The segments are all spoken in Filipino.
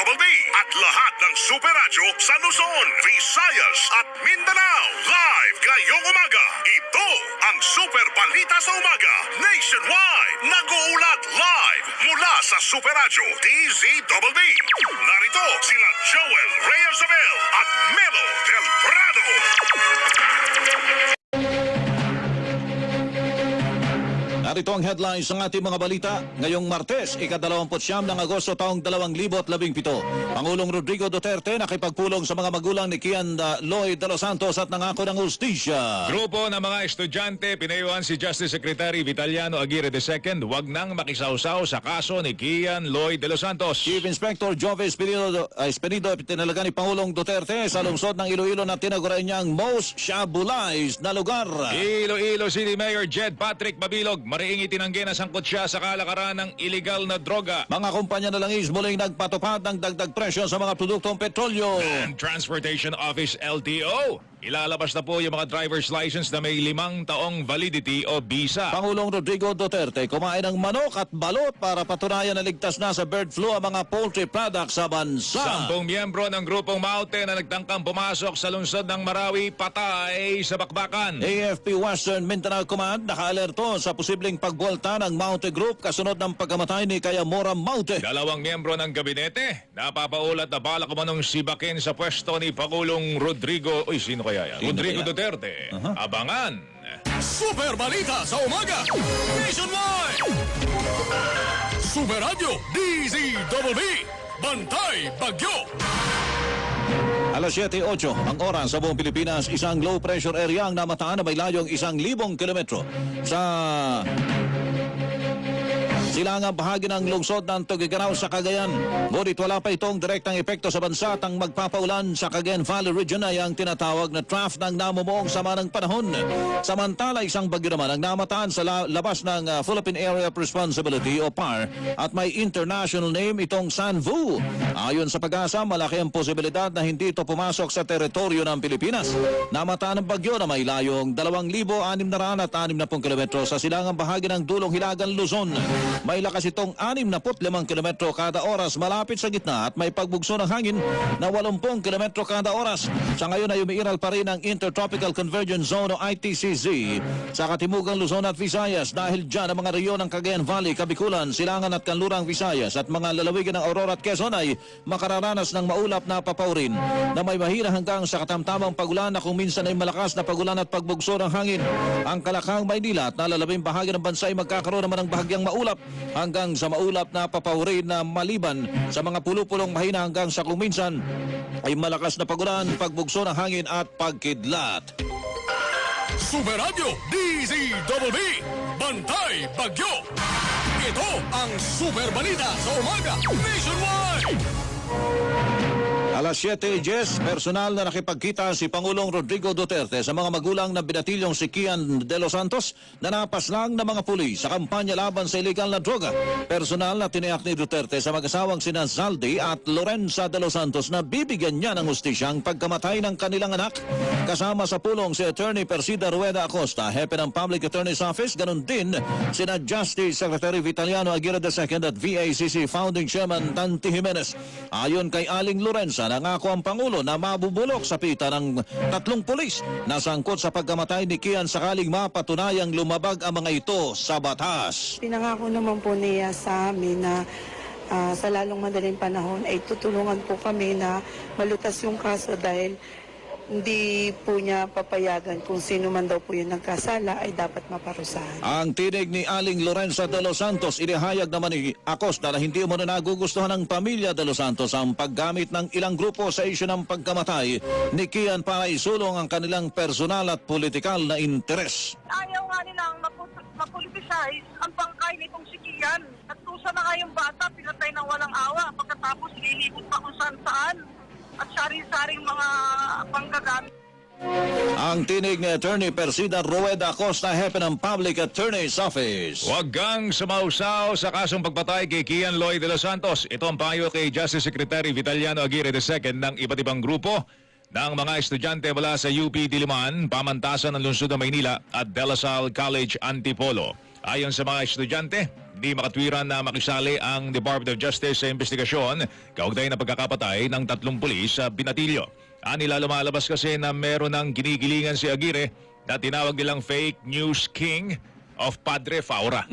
DZBB at lahat ng Super Radio sa Luzon, Visayas at Mindanao. Live ngayong umaga. Ito ang Super Balita sa Umaga nationwide. Nag-uulat live mula sa Super Radio DZBB. Narito sila Joel Reyes-Abel at Melo Del Prado. Narito ang headlines ng ating mga balita ngayong Martes, ika-29 ng Agosto taong 2017. Pangulong Rodrigo Duterte nakipagpulong sa mga magulang ni Kian Lloyd de los Santos at nangako ng hustisya. Grupo ng mga estudyante pinayuhan si Justice Secretary Vitaliano Aguirre II wag nang makisawsaw sa kaso ni Kian Lloyd de los Santos. Chief Inspector Jove Espinido tinalaga ni Pangulong Duterte sa lungsod ng Iloilo na tinaguran niyang most shabulized na lugar. Iloilo City Mayor Jed Patrick Mabilog mariing itinanggi na sangkot siya sa kalakaran ng illegal na droga. Mga kumpanya na langis muling nagpatupad ng dagdag presyo sa mga produktong petrolyo. And Transportation Office LTO, ilalabas na po yung mga driver's license na may 5 taong validity o visa. Pangulong Rodrigo Duterte kumain ng manok at balot para patunayan na ligtas na sa bird flu ang mga poultry products sa bansa. 10 miyembro ng grupong Maute na nagtangkang pumasok sa lungsod ng Marawi patay sa bakbakan. AFP Western Mindanao Command nakaalerto sa posibleng pagbuwalta ng Maute Group kasunod ng pagkamatay ni Kayamora Maute. 2 miyembro ng gabinete napapaulat na balak umanong sibakin sa pwesto ni Pangulong Rodrigo. Uy, sino kaya yan? Sino Rodrigo kaya? Duterte. Abangan. Super Balita sa Umaga Nationwide. Super Radio DZBB Bantay Bagyo. Alas 7:08 ang oras sa buong Pilipinas, isang low pressure area ang namataan na may layong 1,000 kilometro sa silangang bahagi ng lungsod ng Tuguegarao sa Cagayan. Ngunit wala pa itong direktang epekto sa bansa at ang magpapaulan sa Cagayan Valley region ay ang tinatawag na trough ng namumuong sama ng panahon. Samantala, isang bagyo naman ang namataan sa labas ng Philippine Area of Responsibility o PAR at may international name itong Sanvu. Ayon sa Pag-asa, malaki ang posibilidad na hindi ito pumasok sa teritoryo ng Pilipinas. Namataan ng bagyo na may layong 2,660 kilometro sa silangang bahagi ng dulong Hilagan, Luzon. May lakas itong 65 kilometro kada oras malapit sa gitna at may pagbugso ng hangin na 80 kilometro kada oras. Sa ngayon ay umiiral pa rin ang Intertropical Convergence Zone o ITCZ sa katimugang Luzon at Visayas. Dahil dyan ang mga rehiyon ng Cagayan Valley, Kabikulan, Silangan at Kanlurang Visayas at mga lalawigan ng Aurora at Quezon ay makararanas ng maulap na papaurin na may mahina hanggang sa katamtamang pagulan na kung minsan ay malakas na pagulan at pagbugso ng hangin. Ang Kalakang, Maynila at nalalabing bahagi ng bansa ay magkakaroon naman ng bahagyang maulap hanggang sa maulap na papaurin na maliban sa mga pulupulong mahina hanggang sa kung minsan ay malakas na pagulan, pagbugso ng hangin at pagkidlat. Super Radio DZBB Bantay Bagyo. Ito ang Super Balita sa Umaga Nationwide. Alas 7:10, personal na nakipagkita si Pangulong Rodrigo Duterte sa mga magulang na binatilyong si Kian de los Santos na napaslang ng mga pulis sa kampanya laban sa illegal na droga. Personal na tiniyak ni Duterte sa mag-asawang sina Zaldi at Lorenza de los Santos na bibigyan niya ng hustisya ang pagkamatay ng kanilang anak. Kasama sa pulong si Attorney Persida Rueda Acosta, hepe ng Public Attorney's Office, ganun din sina Justice Secretary Vitaliano Aguirre II at VACC Founding Chairman Tanti Jimenez. Ayon kay Aling Lorenza, nangako ang Pangulo na mabubulok sa pita ng 3 pulis na sangkot sa pagkamatay ni Kian sakaling mapatunayang lumabag ang mga ito sa batas. Pinangako naman po niya sa amin na sa lalong madaling panahon ay tutulungan po kami na malutas yung kaso dahil hindi po niya papayagan kung sino man daw po yung nagkasala ay dapat maparusahan. Ang tinig ni Aling Lorenza de los Santos, inihayag naman ni Acosta na hindi mo na nagugustuhan ng pamilya de los Santos ang paggamit ng ilang grupo sa isyu ng pagkamatay ni Kian para isulong ang kanilang personal at politikal na interes. Ayaw nga nilang mapoliticize ang pangkay nitong si Kian. Nagtusa na nga yung bata, pinatay ng walang awa, pagkatapos lilibot pa kung saan-saan at sari-saring mga panggagamit. Ang tinig ni Attorney Persida Rueda Acosta, hepe ng Public Attorney's Office. Huwag kang sumausaw sa kasong pagpatay kay Kian Lloyd de los Santos. Ito ang payo kay Justice Secretary Vitaliano Aguirre II ng iba't ibang grupo ng mga estudyante mula sa UP Diliman, Pamantasan ng Lungsod ng Maynila at De La Salle College Antipolo. Ayon sa mga estudyante, di makatwiran na makisali ang Department of Justice sa investigasyon kaugnay ng pagkakapatay ng 3 pulis sa Binatilyo. Anila lumalabas kasi na meron ng ginigilingan si Aguirre na tinawag nilang fake news king of Padre Faura.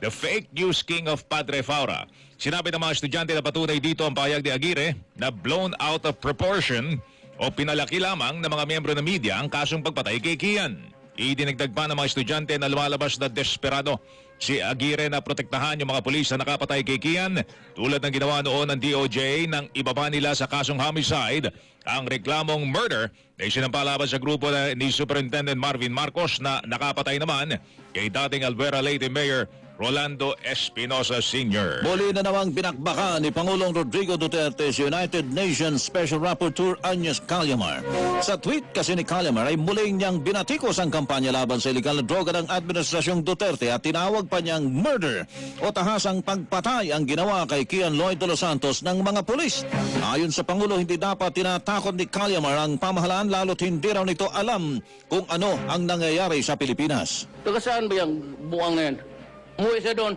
The fake news king of Padre Faura. Sinabi ng mga estudyante na patunay dito ang pahayag ni Aguirre na blown out of proportion o pinalaki lamang ng mga miyembro ng media ang kasong pagpatay kay Kian. Idinagdag pa ng mga estudyante na lumalabas na desperado si Aguirre na protektahan yung mga pulis na nakapatay kay Kian tulad ng ginawa noon ng DOJ nang ibaba nila sa kasong homicide ang reklamong murder na isinampalaban sa grupo ni Superintendent Marvin Marcos na nakapatay naman kay dating Albuera Leyte Mayor Rolando Espinosa Sr. Muli na namang binakbakan ni Pangulong Rodrigo Duterte si United Nations Special Rapporteur Agnes Callamar. Sa tweet kasi ni Callamar ay muling niyang binatikos ang kampanya laban sa illegal na droga ng Administrasyong Duterte at tinawag pa niyang murder o tahasang pagpatay ang ginawa kay Kian Lloyd de los Santos ng mga pulis. Ayon sa Pangulo, hindi dapat tinatakot ni Callamar ang pamahalaan lalo't hindi raw nito alam kung ano ang nangyayari sa Pilipinas. Taga saan ba yung buwang na yan? Umuwi siya doon.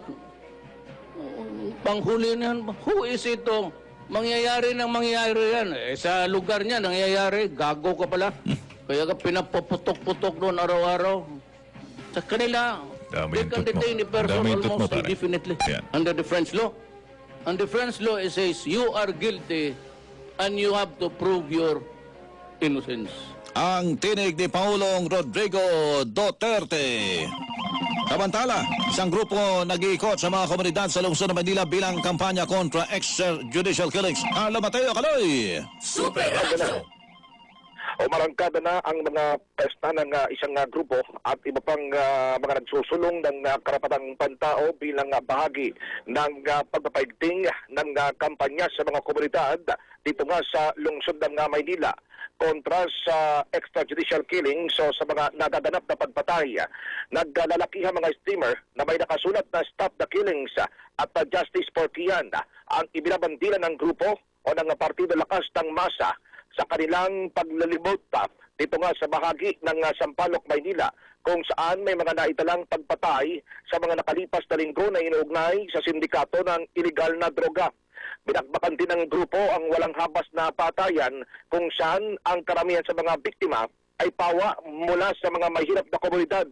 Panghuli niyan, who is ito? Mangyayari yan. Sa lugar niya, nangyayari. Gago ka pala. Kaya ka pinapuputok-putok doon araw-araw. Sa kanila, Dami they yung can tut mo. detain the person Dami yung tut mo, almost pare. indefinitely. Yan. Under the French law. And the French law it says, you are guilty and you have to prove your innocence. Ang tinig ni Pangulong Rodrigo Duterte. Samantala, isang grupo nag-iikot sa mga komunidad sa lungsod ng Manila bilang kampanya kontra extrajudicial killings. Carlo Mateo Caloy. Umarangkada na ang mga pesta ng isang grupo at iba pang mga nagsusulong ng karapatang pantao bilang bahagi ng pagpapaigting ng kampanya sa mga komunidad dito nga sa lungsod ng Maynila kontra sa extrajudicial killings o sa mga nagaganap na pagpatay. Naglalakihang mga steamer na may nakasulat na Stop the Killings at Justice for Kian ang ibinabandila ng grupo o ng Partido Lakas ng Masa sa kanilang paglalibot dito nga sa bahagi ng Sampaloc, Maynila kung saan may mga naitalang pagpatay sa mga nakalipas na linggo na inuugnay sa sindikato ng iligal na droga. Binakbakan din ng grupo ang walang habas na patayan kung saan ang karamihan sa mga biktima ay pawa mula sa mga mahirap na komunidad.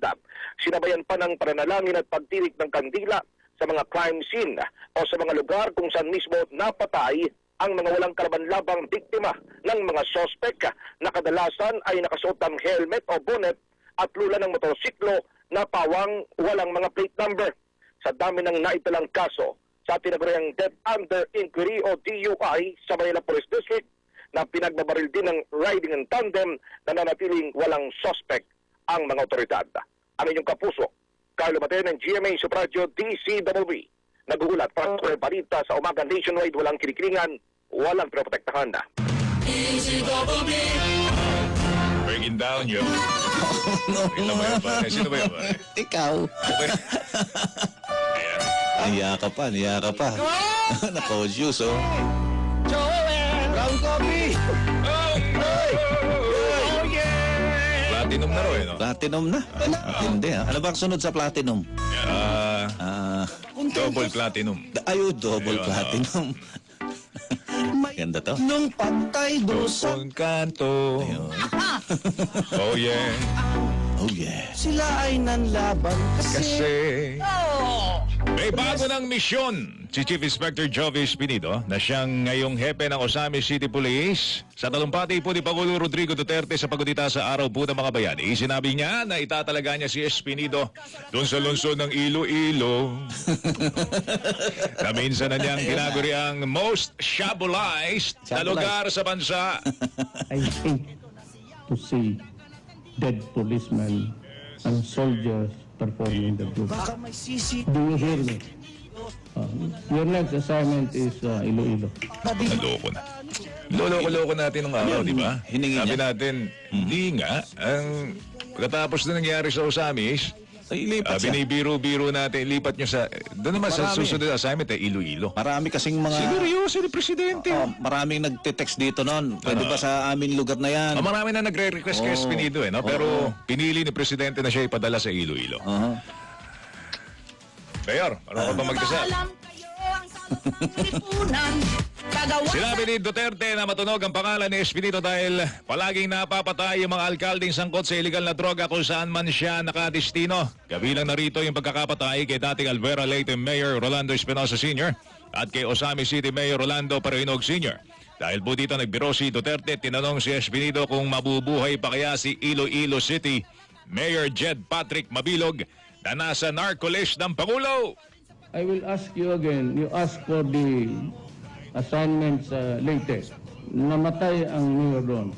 Sinabayan pa ng pananalangin at pagtirik ng kandila sa mga crime scene o sa mga lugar kung saan mismo napatay ang mga walang kalaban-labang biktima ng mga sospek na kadalasan ay nakasuot ng helmet o bonnet at lula ng motorsiklo na pawang walang mga plate number. Sa dami ng naitalang kaso sa tinaguriang Death Under Inquiry o DUI sa Manila Police District na pinagbabaril din ng riding in tandem na nanatiling walang suspect ang mga otoridad. Ang inyong kapuso, Carlo Mateo ng GMA Super Radio DCWB. Naguulat para sa balita sa umaga nationwide, walang kinikilingan, walang pinoprotektahan na. Breaking down yun. Ito ba yun, pare? Sino ba yun, pare? Ikaw. Okay. Ayan. Niya ka pa. Naka-juice, oh. Brown coffee! Platinum na rin, no? Platinum na. Hindi, ha? Ano ba ang sunod sa platinum? Double platinum. Double Ayun, platinum. Ganda to. Nung patay dosa, Dosong kanto. Ayun. Oh, yeah. Oh, yeah. sila ay nanlaban Kasi may bago ng misyon si Chief Inspector Jovi Espinido na siyang ngayong hepe ng Osamis City Police. Sa talumpati po ni Pangulo Rodrigo Duterte sa pagdita sa araw po ng mga bayani, sinabi niya na itatalaga niya si Espinido doon sa lungsod ng Iloilo na minsan na niyang ginaguri ang most shabolized na lugar sa bansa. I hate to see dead policemen and soldiers performing the duty. baka may sisi. Do you hear me? Your next assignment is Iloilo. Naloko na. Loloko-loko natin nung araw, di ba? Hiningi Sabi niya. natin, hindi nga. Ang pagkatapos na nangyari sa Osamis, Ay, ilipat siya. binibiro-biro natin, ilipat nyo sa, doon naman sa Marami. susunod na assignment, Iloilo. Marami kasing mga... Seryoso ni Presidente. maraming nagte-text dito noon. Pwede ba sa amin lugar na yan? Marami na nagre-request kay Oo. Espinido, no? Pero pinili ni Presidente na siya ipadala sa Iloilo. Mayor, ano ka ba magdasal? Sinabi ni Duterte na matunog ang pangalan ni Espinito dahil palaging napapatay yung mga alkaldeng sangkot sa illegal na droga kung saan man siya nakadestino. Kabilang narito yung pagkakapatay kay dating Alvera Leyte Mayor Rolando Espinosa Sr. at kay Osami City Mayor Rolando Parahinog Sr. Dahil po dito nagbiro si Duterte, tinanong si Espinito kung mabubuhay pa kaya si Iloilo City Mayor Jed Patrick Mabilog na nasa narco list ng Pangulo. I will ask you again, you ask for the assignments latest. Namatay ang mayor doon.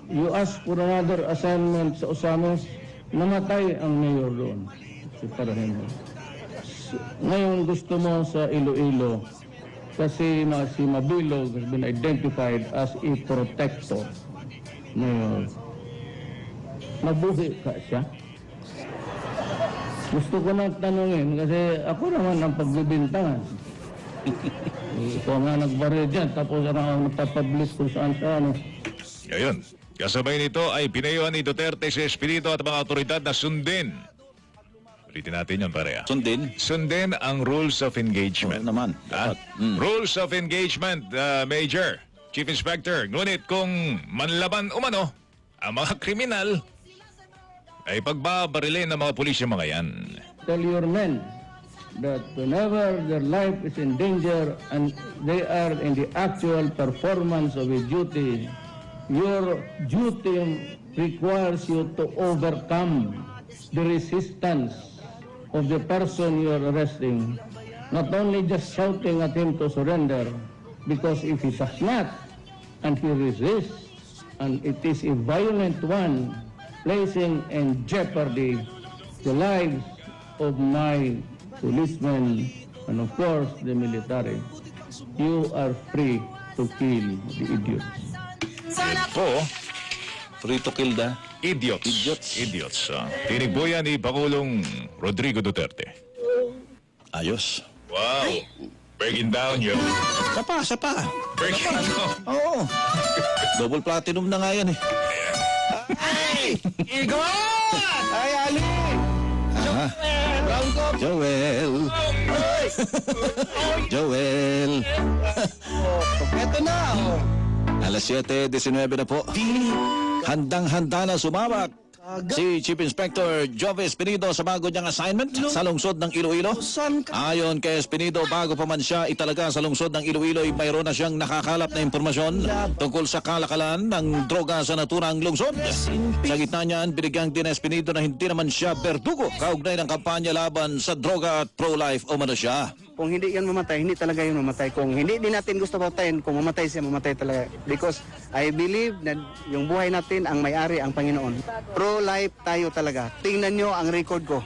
You ask for another assignment sa Osamis, namatay ang mayor doon. Si Parahinog. Ngayon gusto mo sa Iloilo, kasi si Mabilog has been identified as a protector. Mayor, mabuhi ka siya? Gusto ko nang tanungin kasi ako naman ang pagbibintangan. Ito nga nagbaril dyan, tapos ang nagpapublish kung saan-saan. Ngayon, kasabay nito ay pinayuhan ni Duterte si Espinito at mga otoridad na sundin. Ulitin natin yun, pare. Sundin ang rules of engagement. Oo naman. Rules of engagement, Major, Chief Inspector. Ngunit kung manlaban umano ang mga kriminal, ay pagbabarilin ng mga pulis yung mga yan. Tell your men that whenever their life is in danger and they are in the actual performance of a duty, your duty requires you to overcome the resistance of the person you are arresting. Not only just shouting at him to surrender, because if he does not, and he resists, and it is a violent one, placing in jeopardy the lives of my policemen and of course the military, you are free to kill the idiots. Po, Free to kill the idiots. Tinig po yan ni Pangulong Rodrigo Duterte. ayos. Wow. Breaking down yun. Sapa. Breaking down. Oo. Double platinum na nga yan eh. Ay! Igon! Ay, Ali! Joel. Joel. Ito na, oh. Alas 7:19 na po. Handang-handa na sumabak si Chief Inspector Jove Espinido sa bago niyang assignment sa lungsod ng Iloilo. Ayon kay Espinido, bago pa man siya italaga sa lungsod ng Iloilo, ay mayroon na siyang nakakalap na impormasyon tungkol sa kalakalan ng droga sa naturang lungsod. Sa gitna niyan, binigyang din Espinido na hindi naman siya berdugo kaugnay ng kampanya laban sa droga at pro-life umano siya. Kung hindi yan mamatay, hindi talaga yun mamatay. Kung hindi din natin gusto patayin, kung mamatay siya, mamatay talaga. Because I believe na yung buhay natin, ang may-ari, ang Panginoon. Pro-life tayo talaga. Tingnan nyo ang record ko.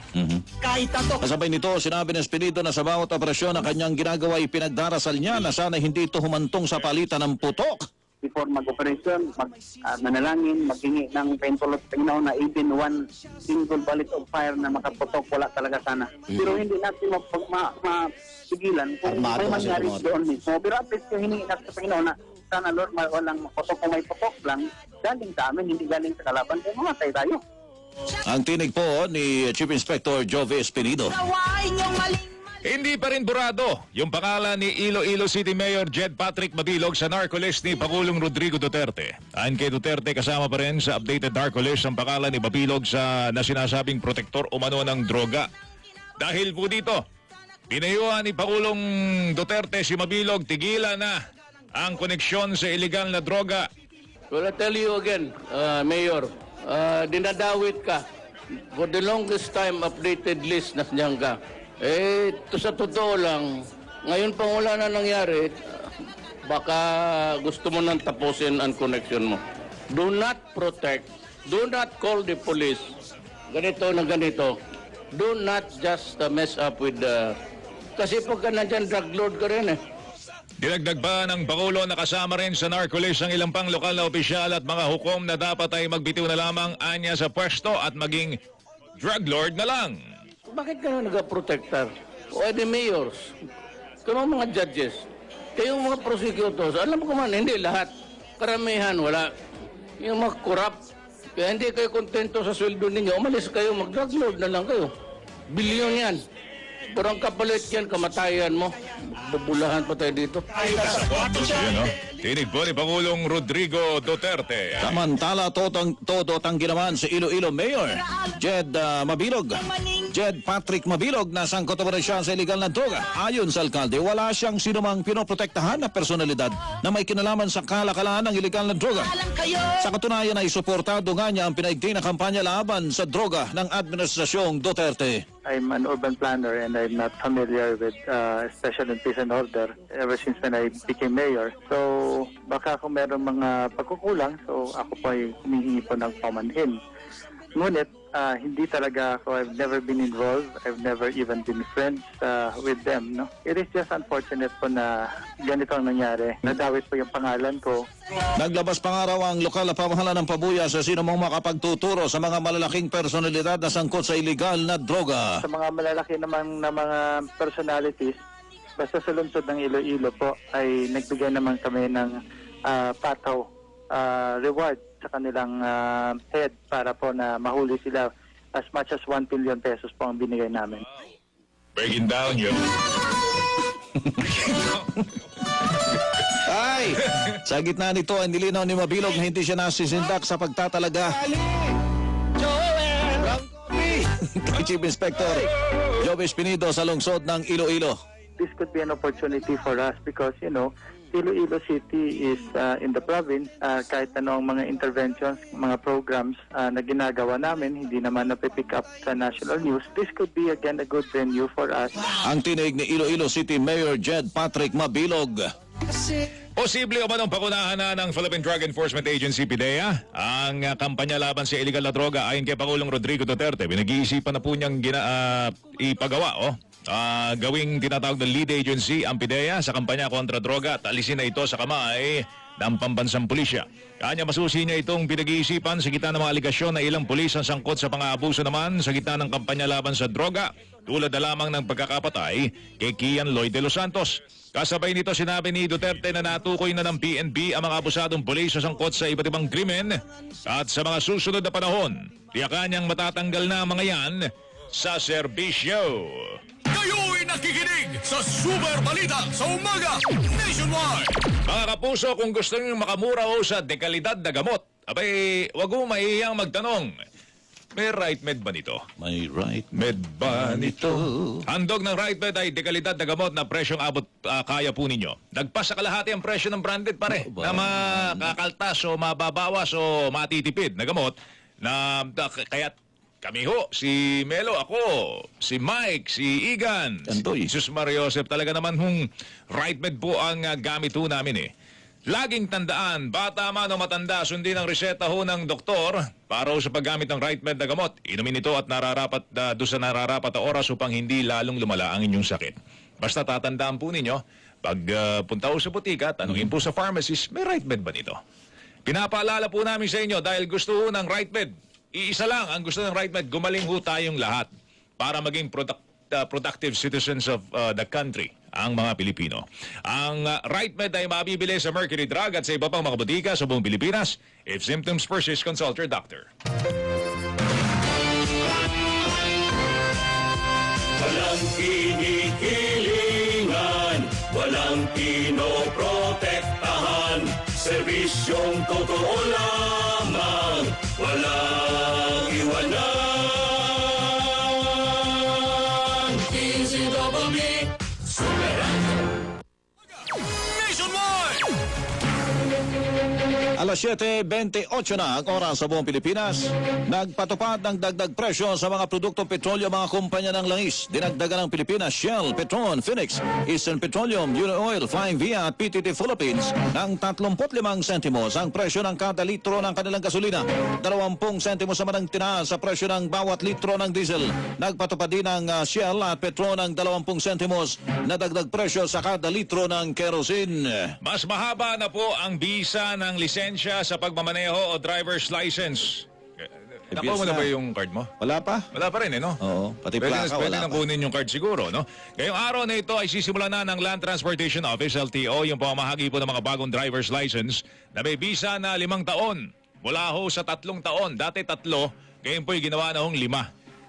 Kahit ato. Kasabay nito, sinabi ng Espinido na sa bawat operasyon na kanyang ginagawa ay pinagdarasal niya na sana hindi ito humantong sa palitan ng putok. Before mag-operation, manalangin, maghingi ng pentolot Panginoon na even one single bullet of fire na makaputok, wala talaga sana. Pero hindi natin mapigilan kung may mangyari doon mismo. Pero at least kung hiningi natin sa Panginoon na sana Lord, walang putok, kung may putok lang, galing sa amin, hindi galing sa kalaban, kaya mamatay tayo. Ang tinig po ni Chief Inspector Jove Espinido. Hindi pa rin burado yung pangalan ni Iloilo City Mayor Jed Patrick Mabilog sa narcolist ni Pangulong Rodrigo Duterte. Ayon kay Duterte, kasama pa rin sa updated narcolist ang pangalan ni Mabilog na sinasabing protektor umano ng droga. Dahil po dito, pinayuhan ni Pangulong Duterte si Mabilog, tigilan na ang koneksyon sa illegal na droga. Well, I tell you again, Mayor, dinadawit ka. For the longest time, updated list na niyan ka. To sa totoo lang, ngayon pang wala na nangyari, baka gusto mo nang tapusin ang connection mo. Do not protect, do not call the police. Ganito na ganito. Do not just mess up with the... Kasi pagka nandyan, drug lord ka rin eh. Dinagdag pa ng Pangulo na kasama rin sa narcolist ang ilang pang lokal na opisyal at mga hukom na dapat ay magbitiw na lamang anya sa pwesto at maging drug lord na lang. Bakit ka na nag-protector? O the mayors? Kayo mga judges? Kayong mga prosecutors? Alam ko man, hindi lahat. Karamihan, wala. Yung mga corrupt. Kaya hindi kayo kontento sa sweldo ninyo. Umalis kayo, mag-drug lord na lang kayo. Bilyon yan. Pero ang kapalit yan, kamatayan mo. Bubulahan pa tayo dito. Yan, no? Tinig po ni Pangulong Rodrigo Duterte. Samantala, todo tanggi naman si Iloilo Mayor Jed Patrick Mabilog na sangkot naman siya sa illegal na droga. Ayon sa alkalde, wala siyang sinumang pinoprotektahan na personalidad na may kinalaman sa kalakalan ng illegal na droga. Sa katunayan ay suportado nga niya ang pinaigting na kampanya laban sa droga ng Administrasyong Duterte. I'm an urban planner and I'm not familiar with special and peace and order ever since when I became mayor. So baka kung meron mga pagkukulang, so ako po ay humihingi po ng pamanhin. Ngunit hindi talaga ako, I've never been involved, I've never even been friends with them. No? It is just unfortunate po na ganito ang nangyari. Nadawit po yung pangalan ko. Naglabas pa nga raw ang lokal na pamahalaan ng pabuya sa sino mong makapagtuturo sa mga malalaking personalidad na sangkot sa illegal na droga. Sa mga malalaki naman na mga personalities, basta sa lungsod ng Iloilo po ay nagbigay naman kami ng pataw reward sa kanilang head para po na mahuli sila. As much as 1 billion pesos po ang binigay namin. Breaking down yun. Ay! Sa gitna nito ay nilinaw ni Mabilog na hindi siya nasisindak sa pagtatalaga. Kay Chief Inspector Joey Espinido sa lungsod ng Iloilo. This could be an opportunity for us because, you know, Iloilo City is in the province. Kahit anong mga interventions, mga programs na ginagawa namin, hindi naman napipick up sa national news. This could be again a good venue for us. Ang tinig ni Iloilo City Mayor Jed Patrick Mabilog. Posible o manong pakunahan na ng Philippine Drug Enforcement Agency, PDEA, ang kampanya laban sa illegal na droga ayon kay Pangulong Rodrigo Duterte. Pinag-iisipan na po niyang ipagawa, gawing tinatawag na lead agency ang PDEA sa kampanya kontra droga at alisin na ito sa kamay ng pambansang pulisya. Kanya masusi niya itong pinag-iisipan sa gitna ng mga aligasyon na ilang pulis ang sangkot sa pang-aabuso naman sa gitna ng kampanya laban sa droga, tulad na lamang ng pagkakapatay kay Kian Lloyd de los Santos. Kasabay nito sinabi ni Duterte na natukoy na ng PNP ang mga abusadong pulis sa sangkot sa iba't ibang krimen at sa mga susunod na panahon, tiyakan niyang matatanggal na ang mga yan sa serbisyo. Kayo'y nakikinig sa Super Balita sa Umaga Nationwide. Mga kapuso, kung gusto niyo makamura o sa dekalidad na gamot, abay, wag mo maihiyang magtanong. May right med ba nito? May right Med ba nito? Handog ng right med ay dekalidad na gamot na presyong abot kaya po ninyo. Nagpas sa kalahati ang presyo ng branded pare na makakaltas o mababawas o matitipid na gamot na kaya kami ho, si Melo, ako, si Mike, si Igan, Antoy. si Jesus Mario Joseph, talaga naman right med po ang gamit ho namin eh. Laging tandaan, bata man o matanda, sundin ang reseta ho ng doktor para sa paggamit ng right med na gamot. Inumin ito at nararapat doon sa nararapat na oras upang hindi lalong lumala ang inyong sakit. Basta tatandaan po ninyo, pag punta ho sa butika, tanungin po sa pharmacist, may right med ba nito? Pinapaalala po namin sa inyo dahil gusto ho ng right med. Iisa lang ang gusto ng right med, gumaling ho tayong lahat para maging productive citizens of the country, ang mga Pilipino. Ang right med ay mabibili sa Mercury Drug at sa iba pang mga butika sa buong Pilipinas. If symptoms persist, consult your doctor. Walang kinikilingan, walang pinoprotektahan, serbisyong totoo lamang, walang iwanan. Alas 7:28 na ang oras sa buong Pilipinas. Nagpatupad ng dagdag presyo sa mga produktong petrolyo mga kumpanya ng langis. Dinagdagan ng Pilipinas, Shell, Petron, Phoenix, Eastern Petroleum, Unioil, Flying V at PTT Philippines ng 35 sentimos ang presyo ng kada litro ng kanilang gasolina. 20 sentimos naman ang tinaas sa presyo ng bawat litro ng diesel. Nagpatupad din ng Shell at Petron ng 20 sentimos na dagdag presyo sa kada litro ng kerosene. Mas mahaba na po ang bisa ng lisensya sa pagmamaneho o driver's license. Nakuha mo na ba yung card mo? Wala pa? Wala pa rin no? Oo, pati plaka Pwede wala nang pa. kunin yung card siguro, no? Ngayong araw na ito ay sisimula na ng Land Transportation Office, LTO, yung pamamahagi po ng mga bagong driver's license na may visa na 5 taon. Mula ho sa 3 taon. Dati 3, ngayon po'y ginawa na hong 5.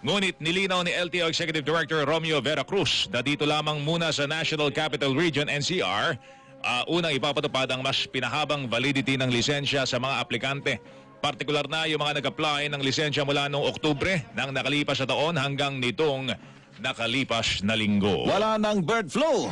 Ngunit nilinaw ni LTO Executive Director Romeo Vera Cruz na dito lamang muna sa National Capital Region NCR unang ipapatupad ang mas pinahabang validity ng lisensya sa mga aplikante. Partikular na yung mga nag-apply ng lisensya mula noong Oktubre ng nakalipas na taon hanggang nitong nakalipas na linggo. Wala ng bird flu.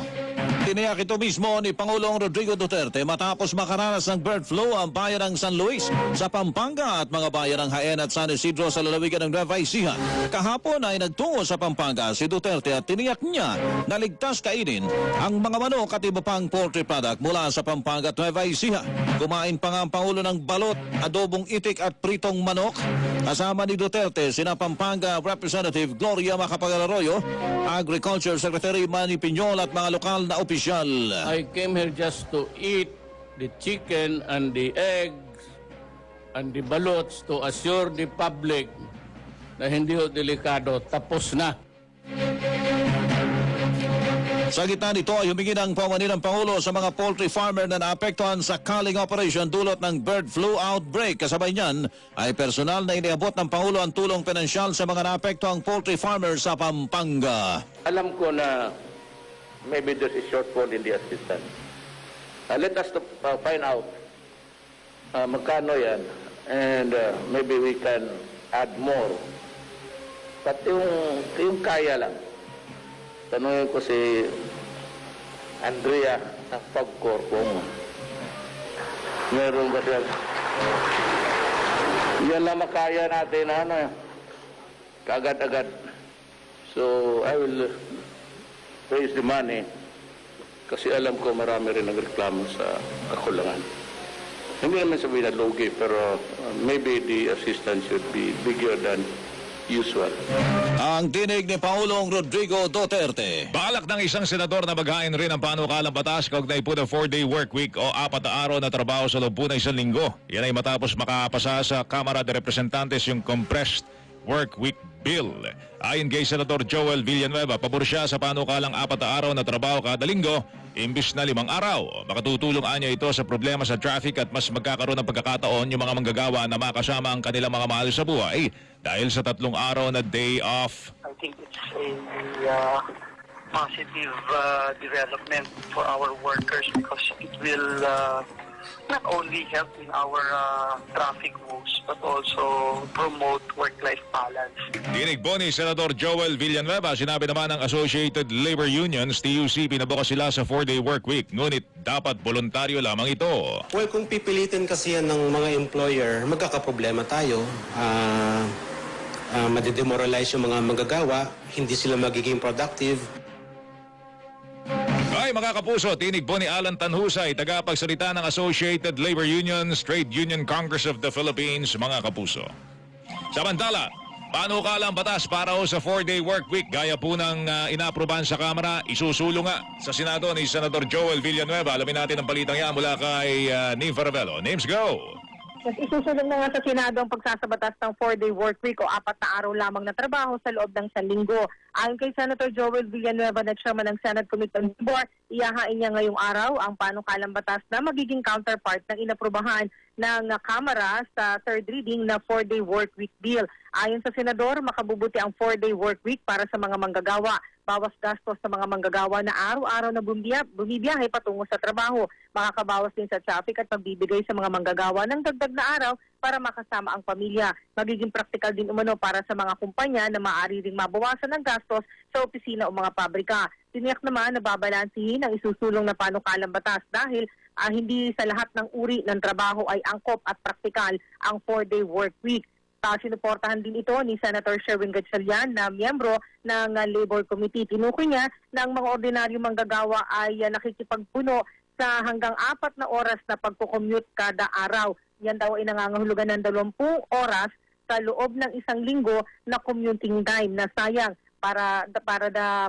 Tiniyak ito mismo ni Pangulong Rodrigo Duterte matapos makaranas ng bird flu ang bayan ng San Luis sa Pampanga at mga bayan ng Jaén at San Isidro sa lalawigan ng Nueva Ecija. Kahapon ay nagtungo sa Pampanga si Duterte at tiniyak niya na ligtas kainin ang mga manok at iba pang poultry product mula sa Pampanga at Nueva Ecija. Kumain pa nga ang Pangulo ng balot, adobong itik at pritong manok. Kasama ni Duterte sina Pampanga Representative Gloria Macapagal Arroyo, Agriculture Secretary Manny Piñol at mga lokal na opisyal. I came here just to eat the chicken and the eggs and the balots to assure the public na hindi ho delikado, tapos na. Sa gitna nito ay humingi ng pawanin ng Pangulo sa mga poultry farmer na naapektuhan sa culling operation dulot ng bird flu outbreak. Kasabay niyan ay personal na iniabot ng Pangulo ang tulong pinansyal sa mga naapektuhang poultry farmers sa Pampanga. Alam ko na maybe there's a shortfall in the assistance. Let us find out magkano yan, and maybe we can add more. But yung kaya lang, tanungin ko si Andrea sa Pagcor kung meron ba siya. Yan lang makaya natin, kaagad-agad. So I will raise the money kasi alam ko marami rin nagreklamo sa kakulangan. Hindi naman sabihin na lugi, pero maybe the assistance should be bigger than usual. Ang tinig ni Pangulong Rodrigo Duterte. Balak ng isang senador na maghain rin ang panukalang batas kaugnay po ng 4-day work week o 4 na araw na trabaho sa loob po ng isang linggo. Yan ay matapos makapasa sa Kamara de Representantes yung compressed work week bill. Ayon kay Senador Joel Villanueva, pabor siya sa panukalang 4 na araw na trabaho kada linggo imbis na 5 araw. Makatutulong anya ito sa problema sa traffic at mas magkakaroon ng pagkakataon yung mga manggagawa na makasama ang kanilang mga mahal sa buhay dahil sa 3 araw na day off. I think it's a positive development for our workers because it will not only help in our traffic woes but also promote work-life balance. Dinig po ni Senador Joel Villanueva, sinabi naman ng Associated Labor Unions, TUC, pinabukas sila sa 4-day work week, ngunit dapat voluntaryo lamang ito. Well, kung pipilitin kasi yan ng mga employer, magkakaproblema tayo. Madidemoralize yung mga manggagawa, hindi sila magiging productive. Ay mga kapuso, tinig po ni Alan Tanhusay, tagapagsalita ng Associated Labor Unions, Trade Union Congress of the Philippines, mga kapuso. Samantala, panukalang batas para sa 4-day work week gaya po ng inaaprobahan sa Kamara, isusulong nga sa Senado ni Senador Joel Villanueva. Alamin natin ang balitang yan mula kay Nympha Ravelo. Names go! Isusunod na nga sa Senado ang pagsasabatas ng 4-day work week o 4 na araw lamang na trabaho sa loob ng 1 linggo. Ayon kay Senator Joel Villanueva na chairman ng Senate Committee on Labor, iyahain niya ngayong araw ang panukalang batas na magiging counterpart ng inaprubahan ng Kamara sa third reading na 4-day work week bill. Ayon sa Senador, makabubuti ang 4-day work week para sa mga manggagawa. Bawas gastos sa mga manggagawa na araw-araw na bumibiyahe patungo sa trabaho. Makakabawas din sa traffic at pagbibigay sa mga manggagawa ng dagdag na araw para makasama ang pamilya. Magiging praktikal din umano para sa mga kumpanya na maaari ring mabawasan ng gastos sa opisina o mga pabrika. Tiniyak naman na babalansihin ang isusulong na panukalang batas dahil hindi sa lahat ng uri ng trabaho ay angkop at praktikal ang 4-day work week. Sinuportahan din ito ni Senator Sherwin Gatchalian na miyembro ng Labor Committee. Tinukoy niya na ang mga ordinaryong manggagawa ay nakikipagpuno sa hanggang 4 na oras na pagkukommute kada araw. Yan daw ay nangangahulugan ng 20 oras sa loob ng 1 linggo na commuting time na sayang para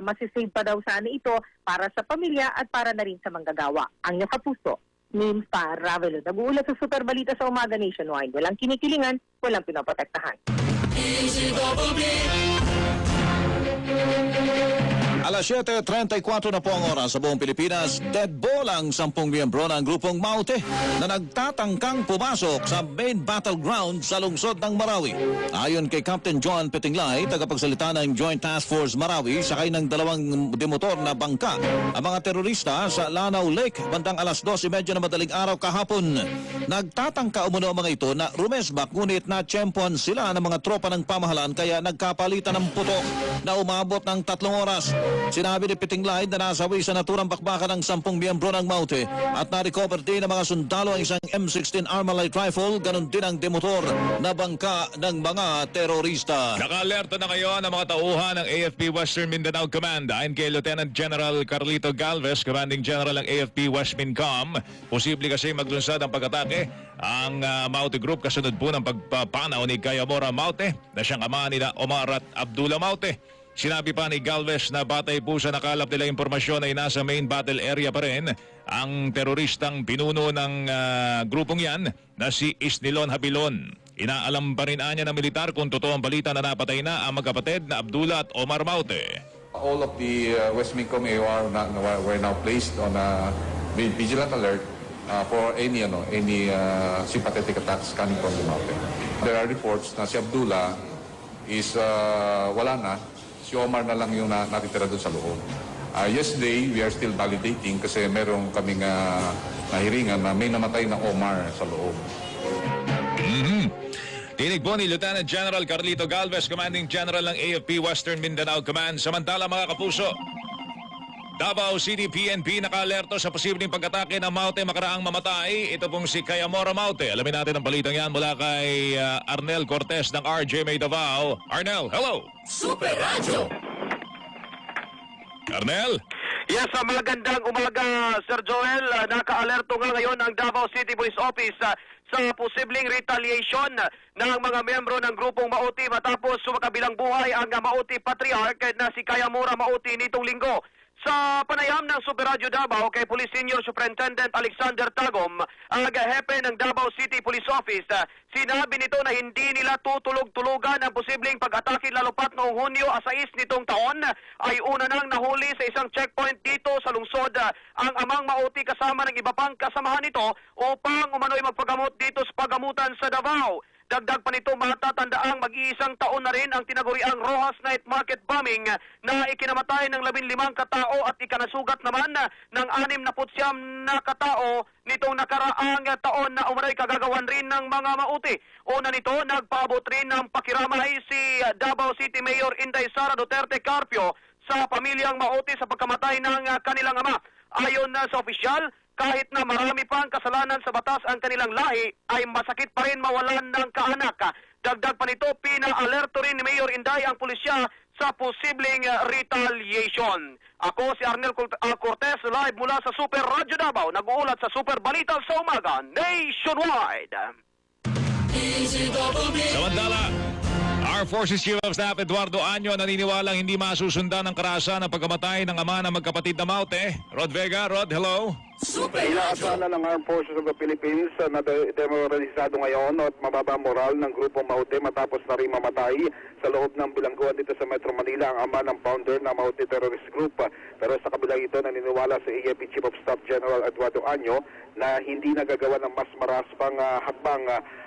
masisave pa daw sana ito para sa pamilya at para na rin sa manggagawa. Ang inyong kapuso, Nympha Ravelo. Nag-uulat sa Super Balita sa Umaga Nationwide. Walang kinikilingan, walang pinoprotektahan. Alas 7:34 na po ang oras sa buong Pilipinas. Dead ball ang 10 miyembro ng grupong Maute na nagtatangkang pumasok sa main battleground sa lungsod ng Marawi. Ayon kay Captain John Petinglay, tagapagsalita ng Joint Task Force Marawi, sakay ng 2 demotor na bangka ang mga terorista sa Lanao Lake bandang alas 2:30 na madaling araw kahapon. Nagtatangka umuno ang mga ito na rumesbak ngunit natsyempohan sila ng mga tropa ng pamahalaan kaya nagkapalitan ng putok na umabot ng 3 oras. Sinabi ni Petinglay na nasawi sa naturang bakbakan ng 10 miyembro ng Maute at na-recover din ng mga sundalo ang isang M16 Armalite rifle, ganun din ang demotor na bangka ng mga terorista. Naka-alerto na ngayon ang mga tauhan ng AFP Western Mindanao Command. Ayon kay Lieutenant General Carlito Galvez, Commanding General ng AFP West Mincom, posible kasi maglunsad ang pag-atake ang Maute Group kasunod po ng pagpapanaw ni Kayamora Maute na siyang ama nila Omar at Abdullah Maute. Sinabi pa ni Galvez na batay po sa nakalap nila impormasyon ay nasa main battle area pa rin ang teroristang pinuno ng grupong yan na si Isnilon Habilon. Inaalam pa rin anya ng militar kung totoo ang balita na napatay na ang magkapatid na Abdullah at Omar Maute. All of the West Mincom AOR were now placed on a vigilant alert for any sympathetic attacks coming from the mountain. There are reports na si Abdullah is wala na. Si Omar na lang yung natitira doon sa loob. Yesterday, we are still validating kasi meron kaming nahiringan na may namatay na Omar sa loob. Tinig po ni Lieutenant General Carlito Galvez, Commanding General ng AFP Western Mindanao Command. Samantala mga kapuso, Davao City PNP naka-alerto sa posibleng pag-atake ng Maute makaraang mamatay. Ito pong si Kayamora Maute. Alamin natin ang balitang yan mula kay Arnel Cortez ng RJMA Davao. Arnel, hello! Super Radio! Arnel? Yes, magandang umaga, Sir Joel. Naka-alerto nga ngayon ang Davao City Police Office sa posibleng retaliation ng mga miyembro ng grupong Maute matapos sumakabilang buhay ang Maute Patriarch na si Kayamora Maute nitong linggo. Sa panayam ng Super Radio Davao kay Police Senior Superintendent Alexander Tagom, ang hepe ng Davao City Police Office, sinabi nito na hindi nila tutulog-tulugan ang posibleng pag-atake lalo pat noong Hunyo 6 nitong taon ay una nang nahuli sa isang checkpoint dito sa lungsod ang amang Maute kasama ng iba pang kasamahan nito upang umano'y magpagamot dito sa pagamutan sa Davao. Dagdag pa nito matatandaang mag-iisang taon na rin ang tinaguriang Rojas Night Market bombing na ikinamatay ng 15 katao at ikanasugat naman ng 69 na katao nitong nakaraang taon na umano'y kagagawan rin ng mga Maute. Una nito, nagpaabot rin ng pakiramay si Davao City Mayor Inday Sara Duterte Carpio sa pamilyang Maute sa pagkamatay ng kanilang ama. Ayon sa opisyal, kahit na marami pang kasalanan sa batas ang kanilang lahi, ay masakit pa rin mawalan ng kaanak. Dagdag pa nito, pina-alerto rin ni Mayor Inday ang pulisya sa posibleng retaliation. Ako si Arnel Cortez, live mula sa Super Radio Davao, nag-uulat sa Super Balita sa Umaga, Nationwide. Samantala, Armed Forces Chief of Staff Eduardo Año naniniwalang hindi masusundan ang karahasan ng pagkamatay ng ama ng magkapatid na Maute. Rod Vega, Rod, hello. Inaasahan ng Armed Forces of the Philippines na demoralisado ngayon at mababa moral ng grupong Maute matapos na rin mamatay sa loob ng bilangguan dito sa Metro Manila ang ama ng founder ng Maute Terrorist Group. Pero sa kabilang ito, naniniwala sa AFP Chief of Staff General Eduardo Año na hindi nagagawa ng mas maraspang hakbang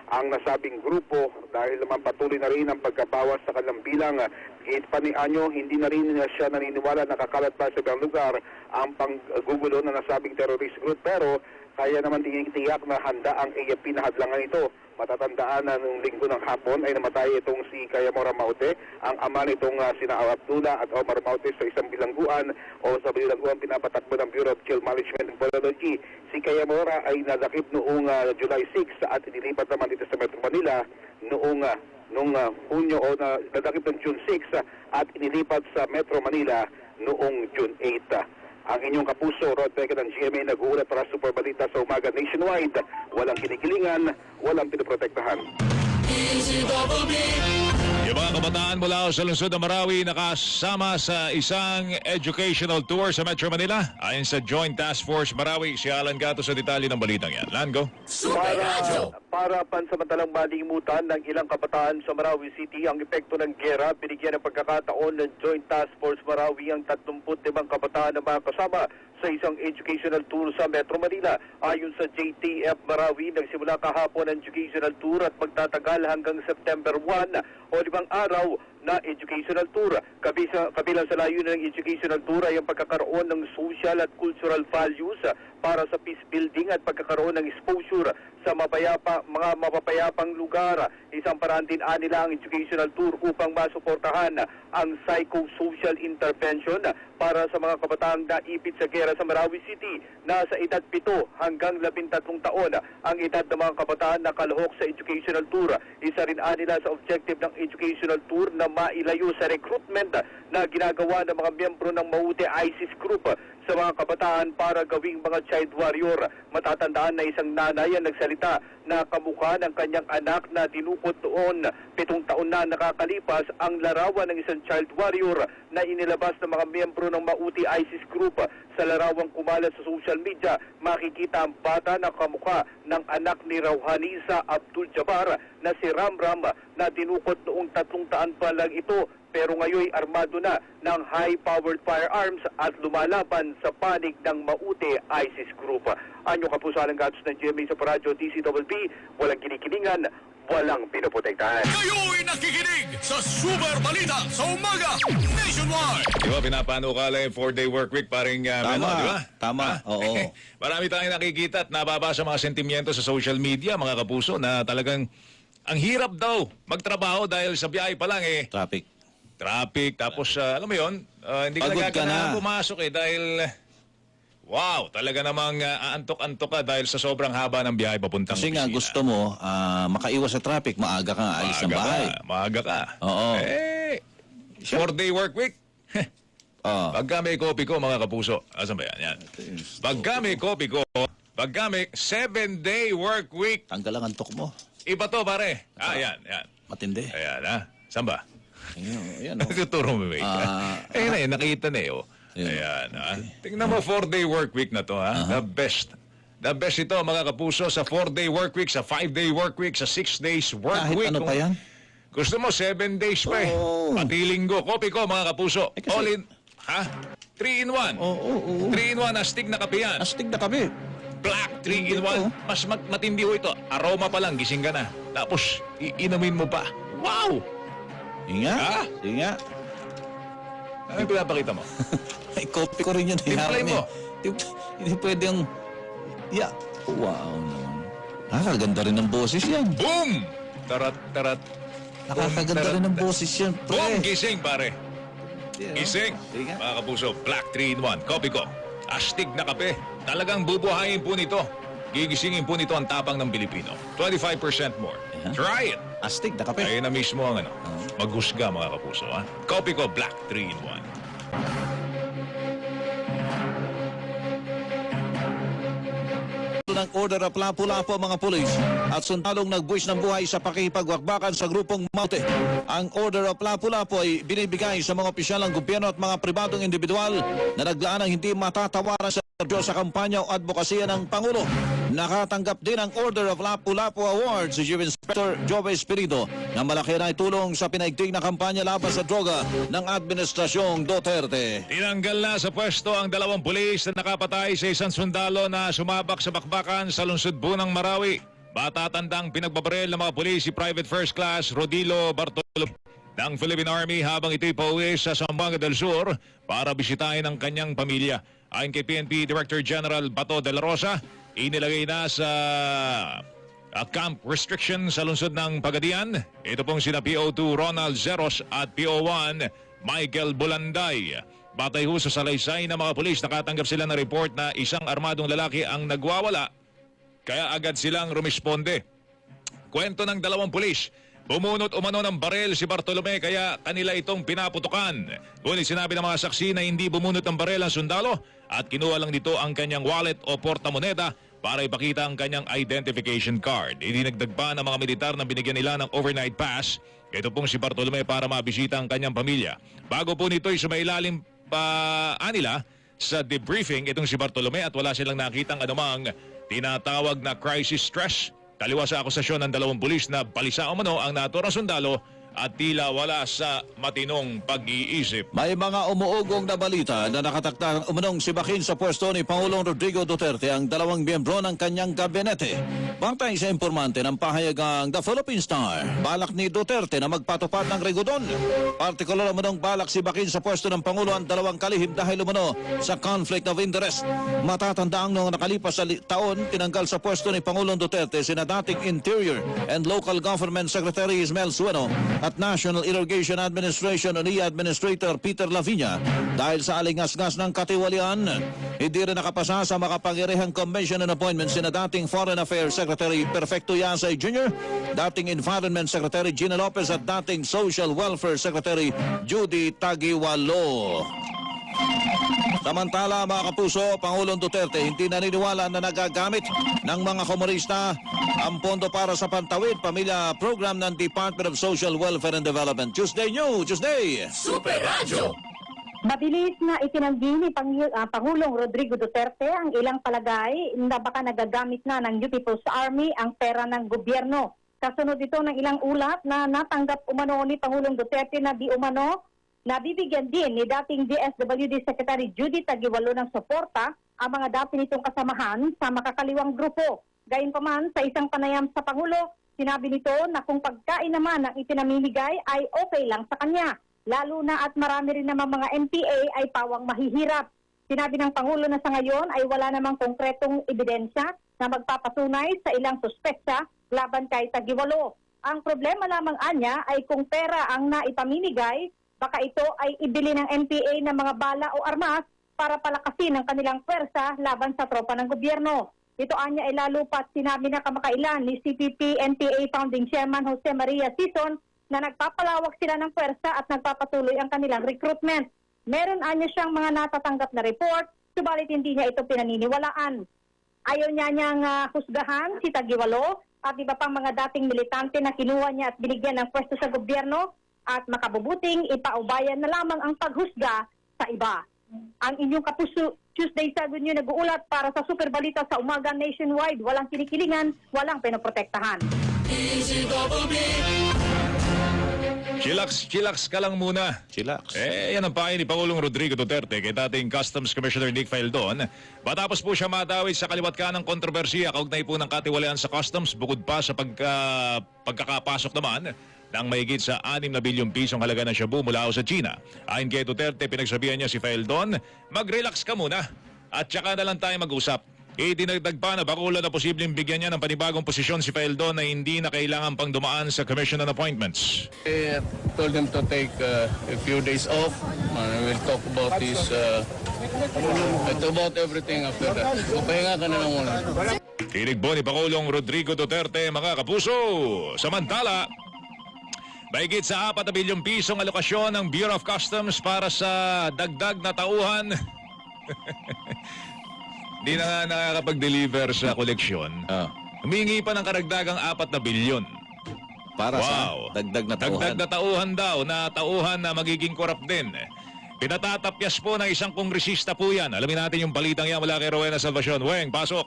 ang nasabing grupo dahil naman patuloy na rin ang pagkabawas sa kanilang bilang. Gate pa ni Año, hindi na rin siya naniniwala na kakalat pa sa ibang lugar ang panggugulo na nasabing terrorist group, pero kaya naman tiyak na handa ang AFP na hadlangan ito. Matatandaan na noong linggo ng hapon ay namatay itong si Kayamora Maute, ang ama nitong sina Abdullah at Omar Maute sa isang bilangguan o sa bilangguan pinapatakbo ng Bureau of Jail Management and Pathology. Si Kayamora ay nadakip noong July 6 at inilipat naman dito sa Metro Manila noong Hunyo o nadakip ng June 6 at inilipat sa Metro Manila noong June 8. Ang inyong kapuso, Rod Vega ng GMA, nag-uulat para Super Balita sa Umaga Nationwide. Walang kinikilingan, walang pinoprotektahan. Yung mga kabataan mula sa lungsod ng Marawi nakasama sa isang educational tour sa Metro Manila. Ayon sa Joint Task Force Marawi, si Alan Gato sa detalye ng balitang yan. Lango. Para pansamantalang malimutan ng ilang kabataan sa Marawi City ang epekto ng giyera, binigyan ng pagkakataon ng Joint Task Force Marawi ang 35 kabataan na makasama sa isang educational tour sa Metro Manila. Ayon sa JTF Marawi, nagsimula kahapon ang educational tour at magtatagal hanggang September 1 o 5 araw na educational tour. Kabilang sa layunin ng educational tour ay ang pagkakaroon ng social at cultural values para sa peace building at pagkakaroon ng exposure sa mga mapapayapang lugar. Isang paraan din nila ang educational tour upang masuportahan ang psychosocial intervention para sa mga kabataang naipit sa gera sa Marawi City. Nasa edad 7 hanggang 13 taon ang edad ng mga kabataan na kalahok sa educational tour. Isa rin nila sa objective ng educational tour na mailayo sa recruitment na ginagawa ng mga miyembro ng Maute ISIS group sa mga kabataan para gawing mga child warrior. Matatandaan na isang nanay ang nagsalita na kamukha ng kanyang anak na dinukot noon 7 taon na nakakalipas ang larawan ng isang child warrior na inilabas ng mga miyembro ng Maute ISIS group. Sa larawang kumalat sa social media, makikita ang bata na kamukha ng anak ni Rauhanisa Abdul Jabbar na si Ramram na dinukot noong 3 taon pa lang ito, pero ngayon armado na ng high-powered firearms at lumalaban sa panig ng Maute ISIS group. Anyo kapusan ng gatos ng GMA sa Paradyo DCWB, walang kinikilingan, walang pinoprotektahan. Kayo'y nakikinig sa Super Balita sa Umaga Nationwide. Di ba pinapanukala yung 4-day work week paring Melo, di ba? Tama, oo. Marami tayong nakikita at nababasa mga sentimiento sa social media, mga kapuso, na talagang ang hirap daw magtrabaho dahil sa biyahe pa lang Traffic, tapos alam mo yun, hindi ka nagkakanahan pumasok dahil wow, talaga namang aantok-antok ka dahil sa sobrang haba ng biyahe papuntang Kasi nga gusto mo makaiwas sa traffic, maaga ka alis ng bahay. Maaga ka. Oo. 4-day work week. Pagka may copy ko, mga kapuso, asan ba yan? Pagka may copy ko, pagka may 7-day work week. Tanggal ang antok mo. Iba to, pare. Yan. Matindi. Ayan, Saan ba? Ayan, Tuturo mo, mate. Nakita na Ayan, Tingnan mo, 4-day work week na to, The best. The best ito, mga kapuso, sa 4-day work week, sa 5-day work week, sa 6 days work week. Kahit ano pa yan? Gusto mo, 7 days pa Pati linggo. Copy ko, mga kapuso. All in, 3-in-1. 3-in-1, astig na kape yan. Astig na kape. Black, 3-in-1. Mas matindi ho ito. Aroma pa lang, gising ka na. Tapos, iinumin mo pa. Wow! Inga. Ano yung pinapakita mo? Ay, copy ko rin yun. Display mo. Hindi pwedeng... Wow naman. Nakakaganda rin ng boses yan. Boom! Tarat. Nakakaganda rin ng boses yan, pre. Boom! Gising, pare. Gising. Mga kapuso, Black 3-in-1. Copy ko. Astig na kape. Talagang bubuhayin po nito. Gigisingin po nito ang tapang ng Pilipino. 25% more. Try it. Astig na kape. Ayun na mismo ang maghusga, mga kapuso. Copy ko, Black 3-in-1. Ng order of Lapu-Lapu mga pulis at sundalong nagbuwis ng buhay sa pakikipagwakbakan sa grupong Maute. Ang order of Lapu-Lapu ay binibigay sa mga opisyal ng gobyerno at mga pribadong individual na naglaan ng hindi matatawaran sa sa kampanya o advokasya ng Pangulo. Nakatanggap din ang Order of Lapu-Lapu Award si Chief Inspector Jove Espirido na malaki na itulong sa pinaigting na kampanya laban sa droga ng Administrasyong Duterte. Tinanggal na sa pwesto ang 2 pulis na nakapatay sa isang sundalo na sumabak sa bakbakan sa lungsod ng Marawi. Bata-tandang pinagbabaril ng mga pulis si Private First Class Rodilo Bartolome ng Philippine Army habang ito'y pauwi sa Zamboanga del Sur para bisitahin ang kanyang pamilya. Ayon kay PNP Director General Bato de la Rosa, inilagay na sa camp restriction sa lungsod ng Pagadian. Ito pong sina PO2 Ronald Zeros at PO1 Michael Bulanday. Batay ho sa salaysay ng mga pulis, nakatanggap sila ng report na isang armadong lalaki ang nagwawala, kaya agad silang rumisponde. Kwento ng 2 pulis, bumunot umano ng barel si Bartolome kaya kanila itong pinaputukan. Ngunit sinabi ng mga saksi na hindi bumunot ng barel ang sundalo at kinuha lang dito ang kanyang wallet o portamoneda para ipakita ang kanyang identification card. Idinagdag pa ng mga militar na binigyan nila ng overnight pass. Ito pong si Bartolome para mabisita ang kanyang pamilya. Bago po nito'y sumailalim pa nila sa debriefing itong si Bartolome at wala silang nakitang anumang tinatawag na crisis stress. Taliwa sa akusasyon ng 2 pulis na balisa umano ang naturang sundalo at tila wala sa matinong pag-iisip. May mga umuugong na balita na nakatakda umunong sibakin sa pwesto ni Pangulong Rodrigo Duterte ang 2 miyembro ng kanyang gabinete. Batay sa informante ng pahayagang The Philippine Star, balak ni Duterte na magpatupad ng regodon. Partikular umunong balak sibakin sa pwesto ng Pangulo ang 2 kalihim dahil umano sa conflict of interest. Matatanda ang noong nakalipas sa taon, tinanggal sa pwesto ni Pangulong Duterte sina dating Interior and Local Government Secretary Ismael Sueno at National Irrigation Administration o NIA Administrator Peter Laviña dahil sa alingas-ngas ng katiwalian. Hindi rin nakapasa sa makapangyarihang commission and appointments sina dating Foreign Affairs Secretary Perfecto Yasay Jr., dating Environment Secretary Gina Lopez at dating Social Welfare Secretary Judy Taguiwalo. Samantala, mga kapuso, Pangulong Duterte hindi naniniwala na nagagamit ng mga komunista ang pondo para sa Pantawid Pamilya Program ng Department of Social Welfare and Development. Tuesday New Tuesday! Super Radio! Mabilis na itinanggi ni Pangulong Rodrigo Duterte ang ilang palagay na baka nagagamit na ng New People's Army ang pera ng gobyerno. Kasunod ito ng ilang ulat na natanggap umano ni Pangulong Duterte na di umano nabibigyan din ni dating DSWD Secretary Judy Taguiwalo ng suporta ang mga dati nitong kasamahan sa makakaliwang grupo. Gayunpaman, sa isang panayam sa Pangulo, sinabi nito na kung pagkain naman ang itinamimigay ay okay lang sa kanya. Lalo na at marami rin naman mga NPA ay pawang mahihirap. Sinabi ng Pangulo na sa ngayon ay wala namang konkretong ebidensya na magpapatunay sa ilang suspekta laban kay Taguiwalo. Ang problema lamang anya ay kung pera ang naipamimigay, baka ito ay ibili ng NPA ng mga bala o armas para palakasin ang kanilang pwersa laban sa tropa ng gobyerno. Ito anya ay lalo pat sinabi na kamakailan ni CPP-NPA Founding Chairman Jose Maria Sison na nagpapalawak sila ng pwersa at nagpapatuloy ang kanilang recruitment. Meron anya siyang mga natatanggap na report, subalit hindi niya ito pinaniniwalaan. Ayaw niya niyang husgahan si Taguiwalo at iba pang mga dating militante na kinuha niya at binigyan ng pwesto sa gobyerno at makabubuting ipaubayan na lamang ang paghusga sa iba. Ang inyong kapuso, Tuesday 7 News nag-uulat para sa Super Balita sa Umaga Nationwide. Walang kinikilingan, walang pinoprotektahan. Chillax ka lang muna. Chillax. Yan ang payo ni Pangulong Rodrigo Duterte kay dating Customs Commissioner Nick Faeldon. Matapos po siya matawid sa kaliwat ka ng kontrobersiya kaugnay po ng katiwalian sa customs bukod pa sa pagkakapasok naman ng mahigit sa 6 na bilyong pisong halaga ng shabu mula sa China. Ayon kay Duterte, pinagsabihan niya si Faeldon, mag-relax ka muna at saka na lang tayo mag-usap. Idinagdag pa na bakula na posibleng bigyan niya ng panibagong posisyon si Faeldon na hindi na kailangan pang dumaan sa Commission on Appointments. I told them to take a few days off. We'll talk about this, about everything after that. Pahinga ka na lang muna. Kinig po ni Pangulong Rodrigo Duterte, mga kapuso. Samantala, mahigit sa 4 na bilyong pisong alokasyon ng Bureau of Customs para sa dagdag na tauhan. Hindi na nga nakakapag-deliver sa koleksyon. Humingi pa ng karagdagang 4 na bilyon. Para sa dagdag na tauhan. Dagdag na tauhan daw, na tauhan na magiging korap din. Pinatatapyas po ng isang kongresista po yan. Alamin natin yung balitang yan mula kay Rowena Salvacion. Weng, pasok!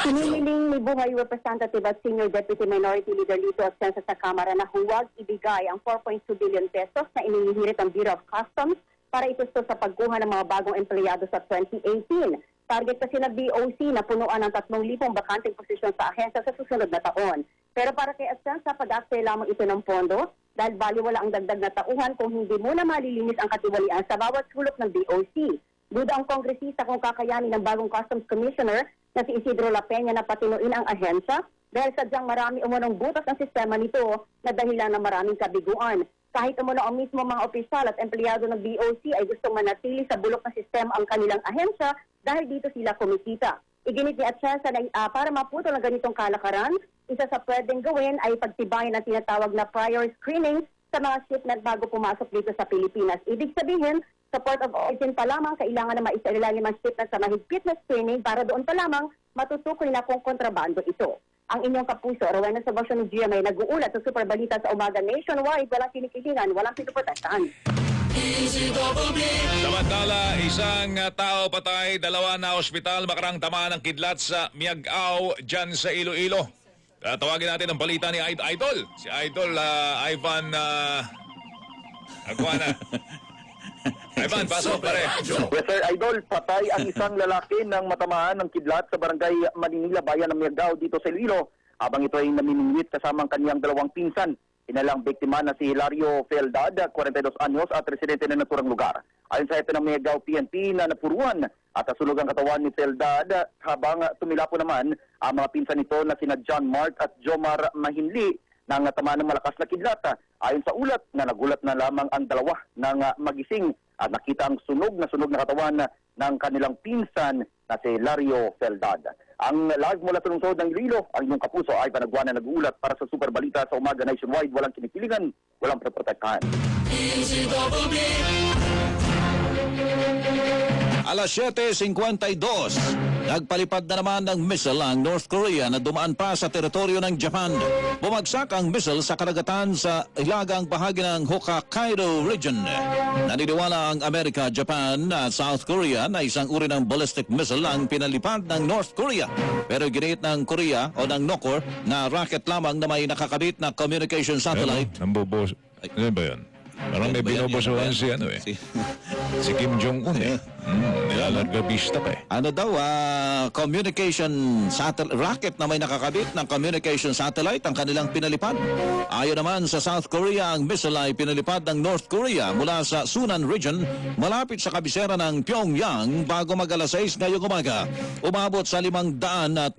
Hinihiling ni Buhay Representative at Senior Deputy Minority Leader Lito Atienza sa Kamara na huwag ibigay ang 4.2 billion pesos na inihihirit ng Bureau of Customs para itusto sa pagkuha ng mga bagong empleyado sa 2018. Target kasi na BOC na punuan ng 3,000 bakanteng posisyon sa ahensya sa susunod na taon. Pero para kay Atienza, pag-aksaya lamang ito ng pondo dahil baliwala ang dagdag na tauhan kung hindi muna malilinis ang katiwalian sa bawat sulok ng BOC. Duda ang kongresista kung kakayanin ng bagong Customs Commissioner na si Isidro La Peña na patinuin ang ahensya dahil sadyang marami umunong butas ang sistema nito na dahilan ng maraming kabiguan. Kahit umano ang mismo mga opisyal at empleyado ng BOC ay gustong manatili sa bulok na sistema ang kanilang ahensya dahil dito sila kumikita. Iginit ni Atienza na para maputol ang ganitong kalakaran, isa sa pwedeng gawin ay pagtibayin ang tinatawag na prior screening sa mga shipment bago pumasok dito sa Pilipinas. Ibig sabihin, Sa port of origin pa lamang, kailangan na maisailalim ang shipment sa mahigpit na screening para doon pa lamang matutukoy na kung kontrabando ito. Ang inyong kapuso, Rowena Salvacion ng GMA, nag-uulat sa Super Balita sa umaga nationwide, walang kinikilingan, walang pinuprotektahan. Samantala, isang tao patay, 2 na ospital, makarang tama ng kidlat sa Miagao, dyan sa Iloilo. Tawagin natin ang balita ni Idol. Si Idol, Ivan Aguana. Ivan, pasok pare. Yes sir, Idol, patay ang isang lalaki ng matamaan ng kidlat sa barangay Maninila, bayan ng Miagao dito sa Iloilo. Habang ito ay naminingwit kasama ang kanyang 2 pinsan. Inalang biktima na si Hilario Feldad, 42 anyos at residente ng naturang lugar. Ayon sa ito ng Miagao PNP na napuruan at nasulog ang katawan ni Feldad habang tumilapo naman ang mga pinsan nito na sina John Mark at Jomar Mahinli ng tama ng malakas na kidlat. Ayon sa ulat na nagulat na lamang ang 2 ng magising at nakita ang sunog na katawan ng kanilang pinsan na si Hilario Feldad. Ang live mula sa lungsod ng Iloilo, ang inyong kapuso ay Panagwana nag-uulat para sa Super Balita sa umaga nationwide. Walang kinikilingan, walang protektahan. Alas 7:52, nagpalipad na naman ng missile ang North Korea na dumaan pa sa teritoryo ng Japan. Bumagsak ang missile sa karagatan sa hilagang bahagi ng Hokkaido region. Naniniwala ang Amerika, Japan at South Korea na isang uri ng ballistic missile ang pinalipad ng North Korea. Pero ginit ng Korea o ng NOCOR na rocket lamang na may nakakabit na communication satellite. Ano ba yun? Parang may binobosuhan si si Kim Jong-un nilalarga bista pa Ano daw, communication satellite, rocket na may nakakabit ng communication satellite ang kanilang pinalipad. Ayon naman sa South Korea, ang missile ay pinalipad ng North Korea mula sa Sunan region, malapit sa kabisera ng Pyongyang bago mag-alas 6 ngayong umaga. Umabot sa 550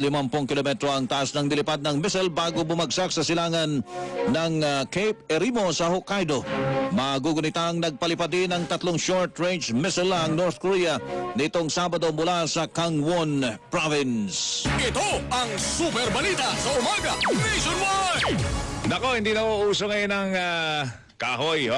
kilometro ang taas ng dilipad ng missile bago bumagsak sa silangan ng Cape Erimo sa Hokkaido. Magugunitang nagpalipad din ng 3 short-range missile ang North Korea nitong Sabado mula sa Gangwon Province. Ito ang Super Balita sa umaga nationwide. Nako, hindi na uuso ngayon ng kahoy,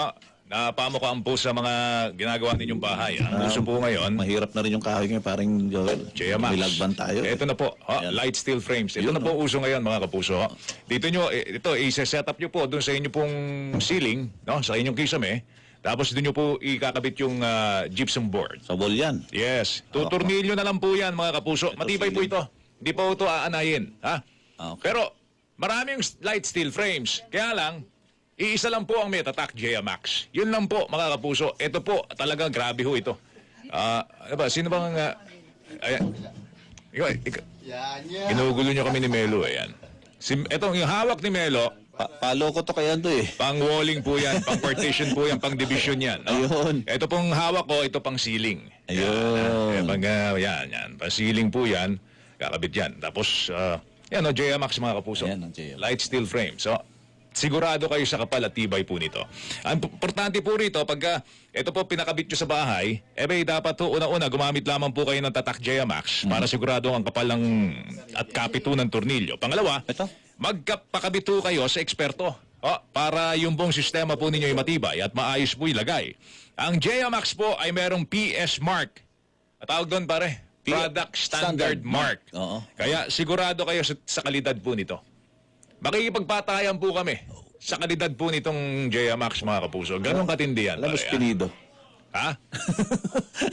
na pamukaan po sa mga ginagawa ninyong bahay. Ang uso po ngayon, mahirap na rin yung kahoy ngayon, parang Joel. Milagban tayo. Ito na po, light steel frames. Ito na po uso ngayon, mga kapuso. Dito nyo, ito, i-set up nyo po doon sa inyo pong ceiling, sa inyong kisame. Tapos doon nyo po ikakabit yung gypsum board. Sa wall yan? Yes. Tuturnilyo na lang po yan, mga kapuso. Matibay po ito. Hindi po ito aanayin. Okay. Pero maraming light steel frames. Kaya lang, iisa lang po ang Metatak JMax. Yun lang po, mga kapuso. Ito po, talaga grabe ho ito. Ano ba, sino bang... Ginugulo nyo kami ni Melo, ayan. Itong yung hawak ni Melo, Paloko to kaya ito pang-walling po yan, pang-partition po yan, pang-division yan. Ayun. Ito pong hawak ko, ito pang-ceiling. Ayun. Yan. Pang-ceiling po yan, kakabit yan. Tapos, JMax, mga kapuso. Light steel frame. So, sigurado kayo sa kapal at tibay po nito. Ang importante po rito, pagka ito po pinakabit nyo sa bahay, dapat po una-una gumamit lamang po kayo ng Tatak JMax para sigurado ang kapal at kapit po ng tornilyo. Pangalawa, magpakabit po kayo sa eksperto para yung buong sistema po ninyo ay matibay at maayos po ilagay. Ang JMax po ay merong PS Mark. At tawag doon pare, Product Standard Mark. Kaya sigurado kayo sa kalidad po nito. Makikipagpatayan po kami sa kalidad po nitong JMax, mga kapuso. Ganong katindi yan. Alam mo, Spinido. Ha?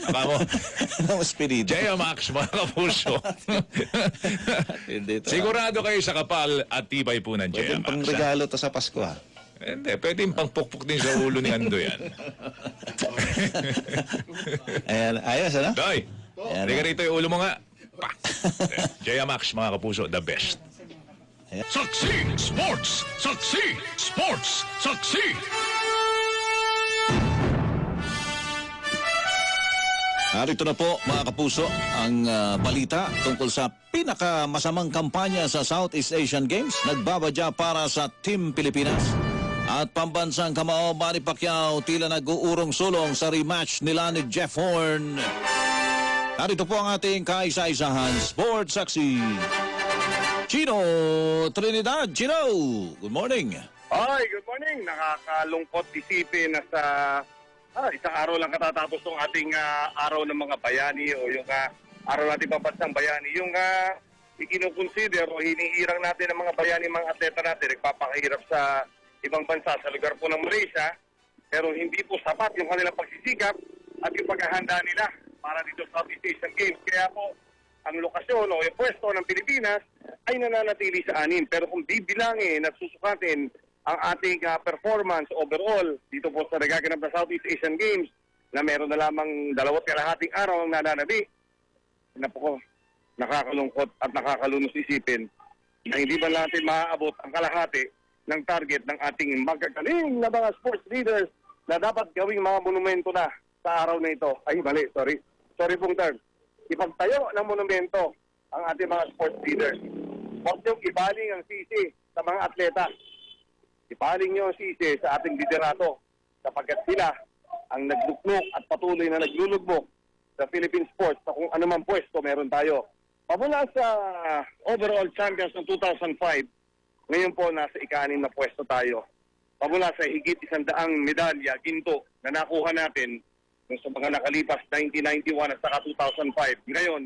Baka mo? Alam mo, Spinido. JMax, mga kapuso. Sigurado kayo sa kapal at tibay po ng JMax. Pwede pang regalo to sa Pasko, ha? Hindi, pwede pang pukpuk din sa ulo ni Ando yan. Ayan, ayos, ano? Doy, hindi ka rito yung ulo mo nga. JMax, mga kapuso, the best. Saksi Sports! Saksi Sports! Saksi! Narito na po, mga kapuso, ang balita tungkol sa pinakamasamang kampanya sa Southeast Asian Games. Nagbabadya para sa Team Pilipinas. At pambansang kamao, Manny Pacquiao tila nag-uurong sulong sa rematch nila ni Jeff Horn. Narito po ang ating kaisa-isahan Sports Saksi. Chino Trinidad. Chino, good morning. Hi, good morning. Nakakalungkot isipin na sa Isang araw lang katatapos ng ating araw ng mga bayani o yung araw natin pambansang bayani. Yung ikinukonsider o hiniirang natin ng mga bayani, mga atleta natin, nagpapakahirap sa ibang bansa, sa lugar po ng Malaysia, pero hindi po sapat yung kanilang pagsisikap at yung paghahanda nila para dito sa Southeast Asian Games. Kaya po, ang lokasyon o yung pwesto ng Pilipinas ay nananatili sa 6. Pero kung bibilangin at susukatin ang ating performance overall dito po sa nagaganap na Southeast Asian Games na meron na lamang 2.5 araw ang nananabi, nakakalungkot at nakakalunos isipin na hindi ba natin maaabot ang kalahati ng target ng ating magagaling na mga sports leaders na dapat gawing mga monumento na sa araw na ito. Ay, mali, sorry. Sorry pong term. Ipagtayo ng monumento ang ating mga sports leaders. Huwag niyong ibaling ang sisi sa mga atleta. Ibaling niyo ang sisi sa ating liderato sapagkat sila ang nagluknok at patuloy na naglulugbok sa Philippine sports sa kung anumang pwesto meron tayo. Pamula sa overall champions ng 2005, ngayon po nasa ika-6 na pwesto tayo. Pamula sa higit 100 medalya, ginto na nakuha natin sa mga nakalipas 1991 at saka 2005. Ngayon,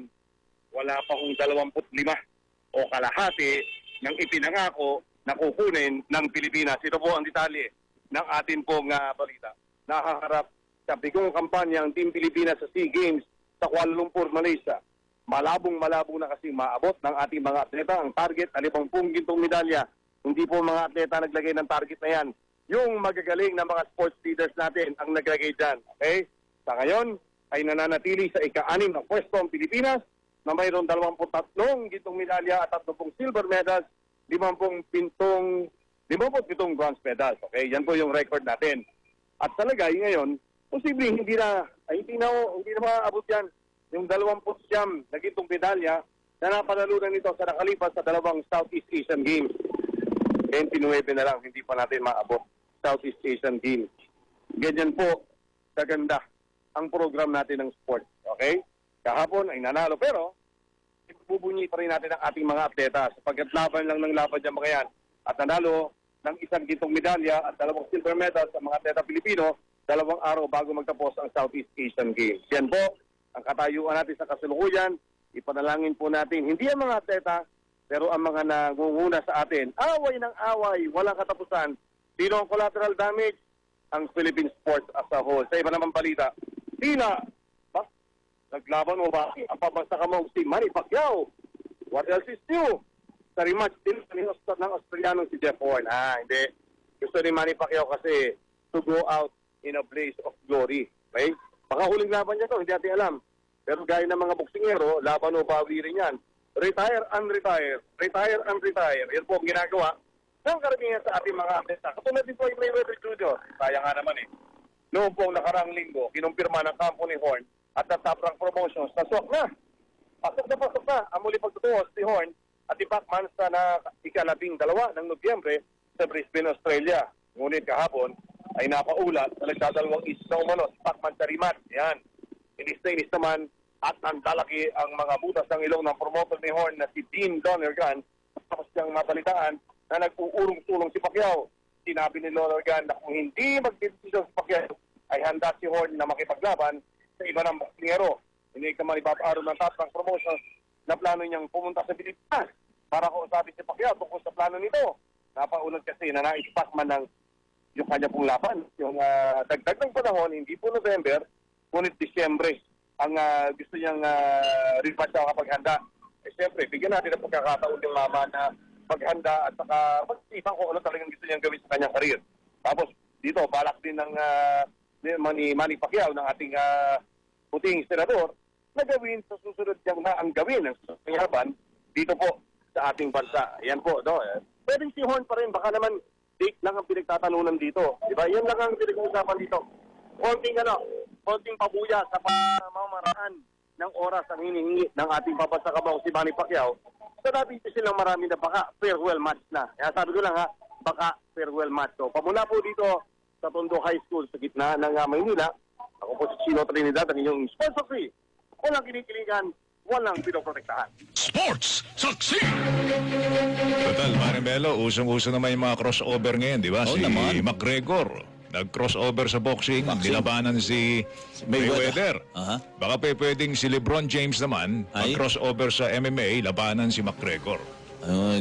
wala pa kong 25 o kalahati ng ipinangako na kukunin ng Pilipinas. Ito po ang detalye ng atin pong balita. Nakaharap sa bigong kampanya ang Team Pilipinas sa SEA Games sa Kuala Lumpur, Malaysia. Malabong-malabo na kasi maabot ng ating mga atleta ang target na 50 gintong medalya. Hindi po mga atleta naglagay ng target na yan. Yung magagaling na mga sports leaders natin ang naglagay dyan. Okay? Sa ngayon, ay nananatili sa ika-6 na pwesto ang Pilipinas na mayroon 23 gintong medalya at 30 silver medals, 57 bronze medals. Okay? Yan po yung record natin. At sa lagay ngayon, posible hindi na maaabot yan yung 20 na gintong medalya na napanalunan nito sa nakalipas sa 2 Southeast Asian Games. 29 na lang, hindi pa natin maabot Southeast Asian Games. Ganyan po, kaganda ang program natin ng sports. Okay? Kahapon ay nanalo, pero ibubunyi pa rin natin ang ating mga atleta sapagkat laban lang ng laban yung mga yan. At nanalo ng 1 gintong medalya at 2 silver medals sa mga atleta Pilipino 2 araw bago magtapos ang Southeast Asian Games. Yan po ang katayuan natin sa kasalukuyan. Ipanalangin po natin, hindi ang mga atleta, pero ang mga nangunguna sa atin, away ng away, walang katapusan. Sino ang collateral damage? Ang Philippine sports as a whole. Sa iba naman balita, tila, naglaban mo ba ang pabagsak mong si Manny Pacquiao? What else is new? Sa rematch din ng Australianong si Jeff Horn. Hindi. Gusto ni Manny Pacquiao kasi to go out in a blaze of glory. Okay? Baka huling laban niya to, hindi natin alam. Pero gaya ng mga boksingero, laban o bawi rin yan. Retire and retire. Retire and retire. Yan po ang ginagawa ng karamihan sa ating mga atleta. Katulad din po yung Mayweather Jr. Kaya nga naman eh. Noong pong nakaraang linggo, kinumpirma ng kampo ni Horn at sa Top Rank Promotions, nasok na. Pasok na. Ang muli pagtutuos si Horn at si Pacman sa ika-12 ng Nobyembre sa Brisbane, Australia. Ngunit kahapon ay napaulat na nagdadalawang is na umano si Pacman sa rematch. Yan. Inis naman at nandalaki ang mga butas ng ilong ng promoter ni Horn na si Dean Lonergan. Tapos siyang mabalitaan na nag-uurong-tulong si Pacquiao. Sinabi ni Lonergan na kung hindi magdedesisyon si Pacquiao, ay handa si Horn na makipaglaban sa iba ng boksingero. Hindi ka man ipapaaro ng Top Rank Promotions na plano niyang pumunta sa Pilipinas para kausapin si Pacquiao tungkol sa plano nito. Napaulat kasi na nais-pack man ng yung kanya pong laban. Yung dagdag ng panahon, hindi po November, ngunit Disyembre ang gusto niyang rematch siya kapag handa. Eh siyempre, bigyan natin ang pagkakataon yung mama na paghanda at saka mag-isipang kung ano talagang gusto niyang gawin sa kanyang karir. Tapos dito, balak din ng ni Manny Pacquiao ng ating puting senador na gawin sa susunod niyang na ang gawin ng laban dito po sa ating bansa. Yan po, no? Pwedeng si Horn pa rin, baka naman date lang ang pinagtatanunan dito. Diba? Yan lang ang pinag-uusapan dito. Konting pabuya sa pamamaraan ng oras ang hinihingi ng ating papasakamang si Manny Pacquiao. So nabiti silang marami na baka farewell match na. Kaya sabi ko lang baka farewell match. So pamula po dito sa Tondo High School sa gitna ng Maynila, ako po si Chino Trinidad, ang inyong sponsor free. Walang kinikiligan, walang pinoprotektahan. Sports Saksi! Total, Marimelo, usong-uso naman yung mga crossover ngayon, di ba? Si McGregor nag-crossover sa boxing, nilabanan si Mayweather. Baka pwedeng si LeBron James naman, mag-crossover sa MMA, labanan si McGregor.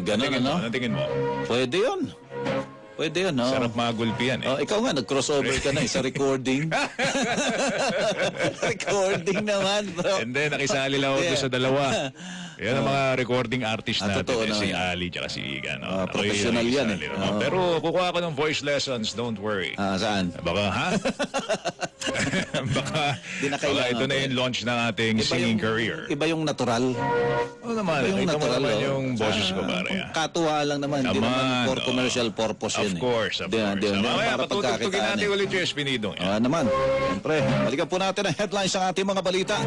Ganun, ano? Ano tingin mo? Pwede yun. Pwede yun, no? Sarap magulpi yan, eh. Ikaw nga, nag-crossover ka na sa recording. Recording naman, bro. And then, nakisali lang ako doon sa dalawa. Yan ang mga recording artist natin. Si Ali tsaka si Iga. No? Professional yan, eh. Pero kukuha ko ng voice lessons, don't worry. Saan? Baka, ha? baka ito na yung launch ng ating singing career. Iba yung natural. Oo naman. Iba yung natural. Yung boses ko, pare. Katuwa lang naman. Hindi naman for commercial purpose yun. Of course. Mamaya, patutugtugin natin ulit yung Espinidong. Naman. Siyempre, balikan po natin ang headlines ng ating mga balita.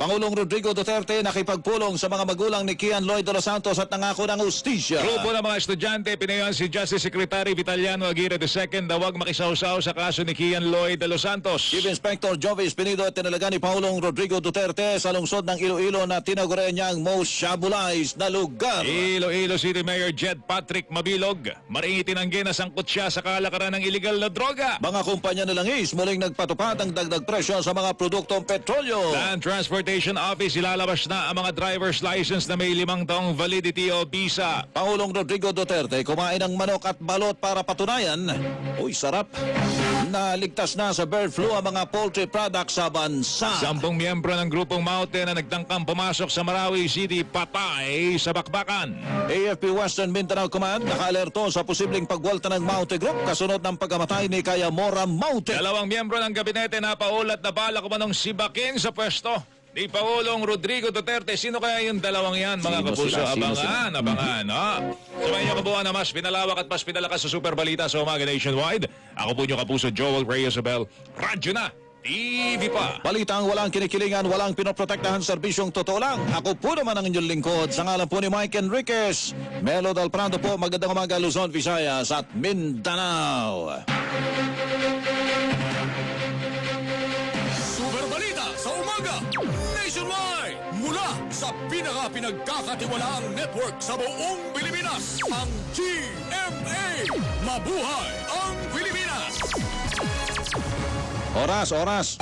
Pangulong Rodrigo Duterte nakipagpulong sa mga magulang ni Kian Lloyd de los Santos at nangako ng ustisya. Grupo ng mga estudyante, pinayon si Justice Secretary Vitaliano Aguirre II na huwag makisawsaw sa kaso ni Kian Lloyd de los Santos. Chief Inspector Jovi Espinido at tinalaga ni Pangulong Rodrigo Duterte sa lungsod ng Iloilo na tinagurian niyang most shabulized na lugar. Iloilo City Mayor Jed Patrick Mabilog, maringi tinanggi na sangkot siya sa kalakaran ng illegal na droga. Mga kumpanya na langis muling nagpatupad ang dagdag presyo sa mga produktong petrolyo. Land Transportation Office ilalabas na ang mga driver's license na may 5 taong validity o visa. Pangulong Rodrigo Duterte kumain ng manok at balot para patunayan, uy sarap, na ligtas na sa bird flu ang mga poultry products sa bansa. 10 miyembro ng grupong Maute na nagtangkang pumasok sa Marawi City patay sa bakbakan. AFP Western Mindanao Command nakaalerto sa posibleng pagwalta ng Maute Group kasunod ng pagkamatay ni Kayamora Maute. 2 miyembro ng gabinete na paulat na balak umanong sibakin sa pwesto ni Pangulong Rodrigo Duterte. Sino kaya yung dalawang yan, mga kapuso? Abangan. Sabay niyo kabuuan na mas pinalawak at mas pinalakas sa Super Balita sa Umaga Nationwide. Ako po niyo kapuso, Joel Reyes Abel. Radyo na, TV pa. Balitang walang kinikilingan, walang pinoprotektahan, serbisyong totoo lang. Ako po naman ang inyong lingkod sa ngalan po ni Mike Enriquez. Melo Del Prado po, magandang umaga Luzon, Visayas at Mindanao. Super Balita sa umaga, nationwide, mula sa pinaka-pinagkakatiwalaang network sa buong Pilipinas, ang GMA. Mabuhay ang Pilipinas! Oras.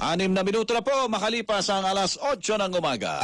6 na minuto na po makalipas ang alas 8 ng umaga.